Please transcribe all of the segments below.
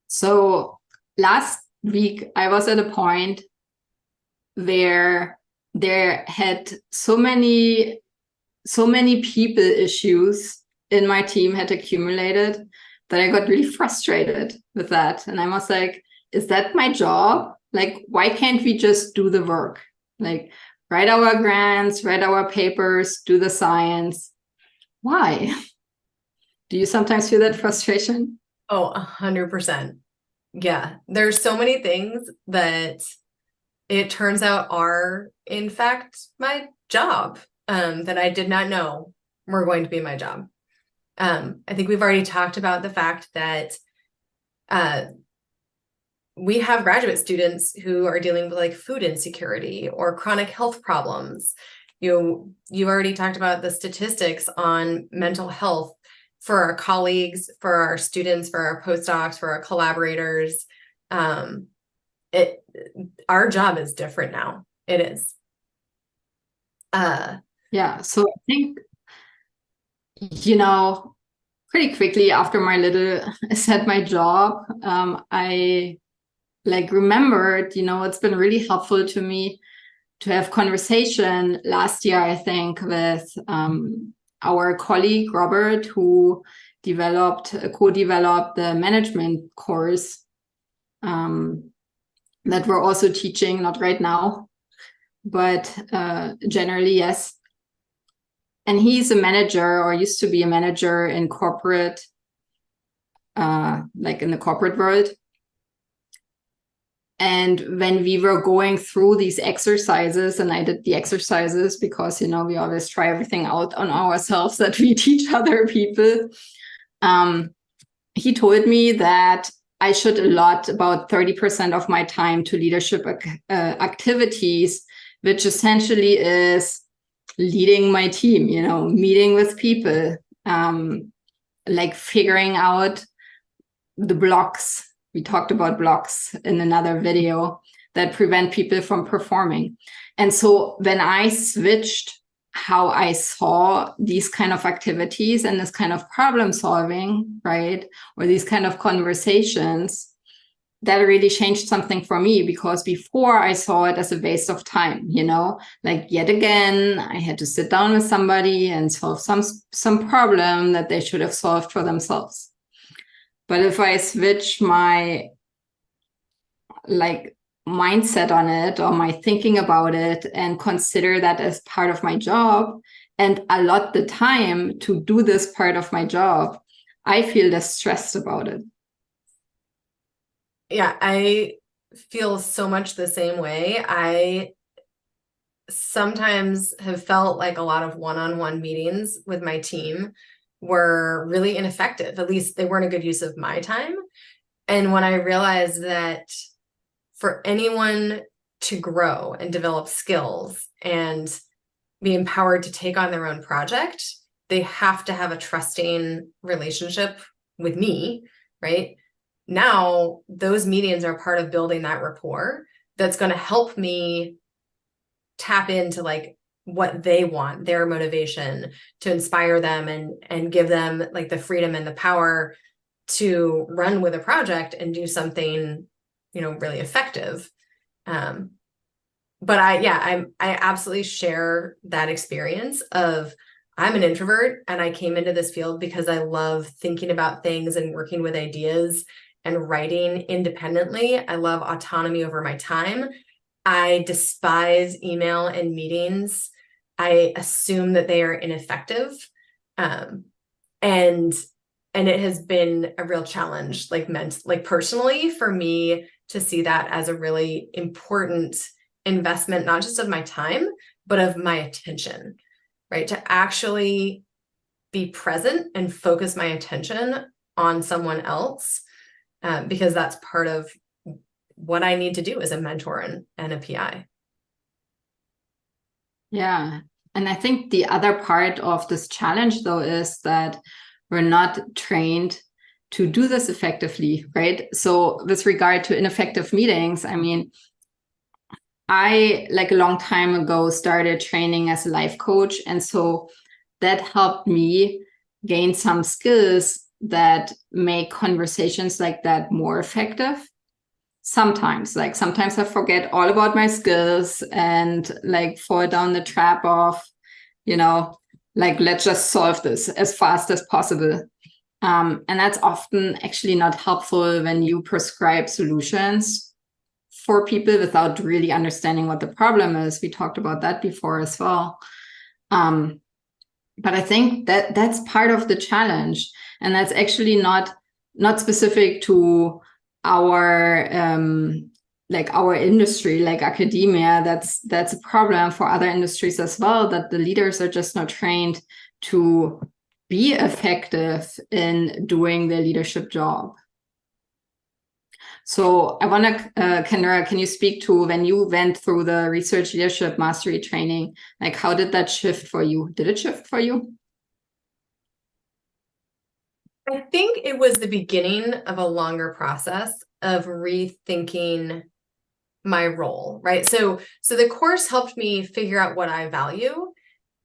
So last week, I was at a point where there had so many people issues in my team had accumulated that I got really frustrated with that. And I was like, is that my job? Like, why can't we just do the work? Like, write our grants, write our papers, do the science. Why? Do you sometimes feel that frustration? Oh, 100%. Yeah. There's so many things that it turns out are, in fact, my job, that I did not know were going to be my job. I think we've already talked about the fact that uh, we have graduate students who are dealing with like food insecurity or chronic health problems. You already talked about the statistics on mental health for our colleagues, for our students, for our postdocs, for our collaborators. Um, it Our job is different now. It is. Yeah. So I think, pretty quickly after my little set my job, I like remembered, it's been really helpful to me to have conversation last year, I think, with our colleague Robert, who co-developed the management course that we're also teaching, not right now, but generally, yes. And he's a manager, or used to be a manager in corporate, like in the corporate world. And when we were going through these exercises, and I did the exercises because, we always try everything out on ourselves that we teach other people. He told me that I should allot about 30% of my time to leadership activities, which essentially is leading my team, meeting with people, like figuring out the blocks. We talked about blocks in another video that prevent people from performing. And so when I switched how I saw these kind of activities and this kind of problem solving, right, or these kind of conversations, that really changed something for me, because before I saw it as a waste of time, like yet again, I had to sit down with somebody and solve some problem that they should have solved for themselves. But if I switch my mindset on it, or my thinking about it, and consider that as part of my job and allot the time to do this part of my job, I feel less stressed about it. Yeah, I feel so much the same way. I sometimes have felt like a lot of one-on-one meetings with my team were really ineffective. At least they weren't a good use of my time. And when I realized that for anyone to grow and develop skills and be empowered to take on their own project, they have to have a trusting relationship with me, right? Now, those meetings are part of building that rapport that's going to help me tap into like what they want, their motivation, to inspire them and give them like the freedom and the power to run with a project and do something, really effective. But I absolutely share that experience of, I'm an introvert and I came into this field because I love thinking about things and working with ideas and writing independently. I love autonomy over my time. I despise email and meetings. I assume that they are ineffective. And it has been a real challenge, like personally, for me to see that as a really important investment, not just of my time, but of my attention, right? To actually be present and focus my attention on someone else, because that's part of what I need to do as a mentor and a PI. Yeah. And I think the other part of this challenge, though, is that we're not trained to do this effectively, right? So with regard to ineffective meetings, I mean, I, like a long time ago, started training as a life coach. And so that helped me gain some skills that make conversations like that more effective. Sometimes I forget all about my skills and like fall down the trap of, like, let's just solve this as fast as possible. And that's often actually not helpful when you prescribe solutions for people without really understanding what the problem is. We talked about that before as well. But I think that that's part of the challenge, and that's actually not specific to our our industry, like academia. That's a problem for other industries as well, that the leaders are just not trained to be effective in doing their leadership job. So I want to, Kendra, can you speak to when you went through the research leadership mastery training, like how did that shift for you? Did it shift for you? I think it was the beginning of a longer process of rethinking my role, right? So the course helped me figure out what I value.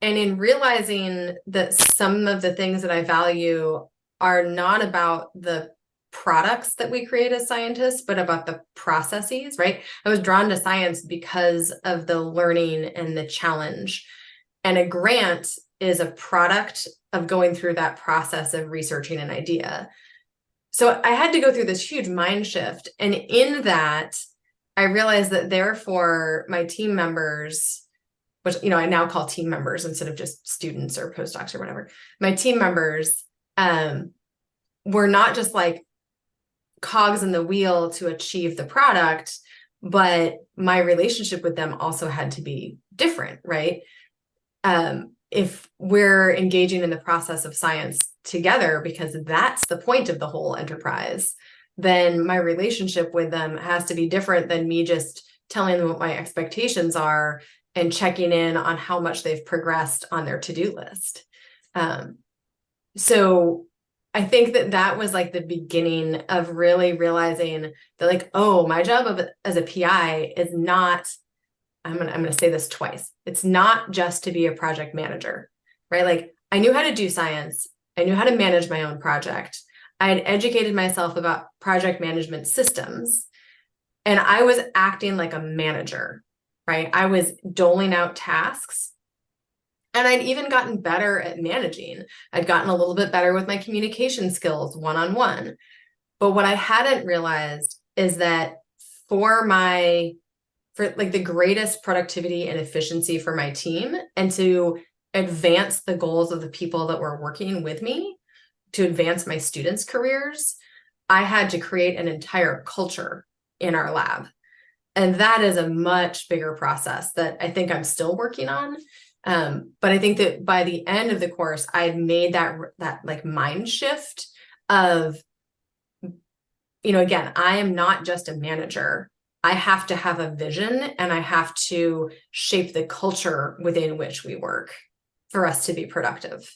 And in realizing that some of the things that I value are not about the products that we create as scientists, but about the processes, right? I was drawn to science because of the learning and the challenge. And a grant is a product of going through that process of researching an idea. So I had to go through this huge mind shift. And in that, I realized that therefore my team members, which, I now call team members instead of just students or postdocs or whatever, my team members were not just like cogs in the wheel to achieve the product, but my relationship with them also had to be different, right? If we're engaging in the process of science together, because that's the point of the whole enterprise, then my relationship with them has to be different than me just telling them what my expectations are and checking in on how much they've progressed on their to-do list. So I think that was like the beginning of really realizing that, like, oh, my job as a PI is not, I'm gonna say this twice. It's not just to be a project manager, right? Like, I knew how to do science. I knew how to manage my own project. I had educated myself about project management systems, and I was acting like a manager, right? I was doling out tasks. And I'd even gotten better at managing. I'd gotten a little bit better with my communication skills one-on-one. But what I hadn't realized is that for like the greatest productivity and efficiency for my team, and to advance the goals of the people that were working with me, to advance my students' careers, I had to create an entire culture in our lab. And that is a much bigger process that I think I'm still working on. But I think that by the end of the course, I had made that like mind shift of, again, I am not just a manager. I have to have a vision, and I have to shape the culture within which we work for us to be productive.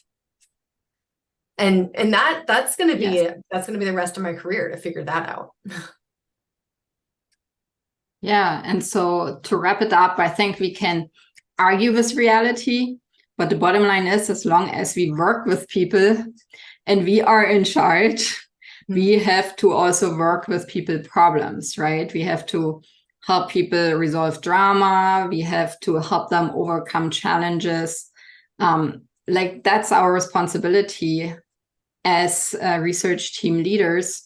And that's going to be Yes. that's going to be the rest of my career to figure that out. Yeah. And so to wrap it up, I think we can argue with reality, but the bottom line is, as long as we work with people and we are in charge, we have to also work with people problems, right? We have to help people resolve drama. We have to help them overcome challenges. Like, that's our responsibility as research team leaders.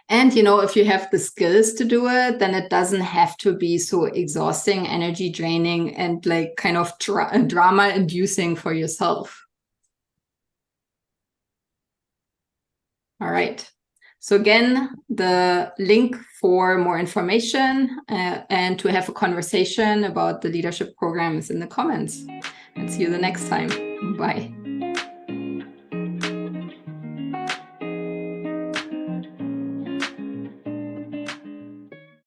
And, if you have the skills to do it, then it doesn't have to be so exhausting, energy draining, and like kind of drama inducing for yourself. All right. So again, the link for more information and to have a conversation about the leadership program is in the comments. And see you the next time. Bye.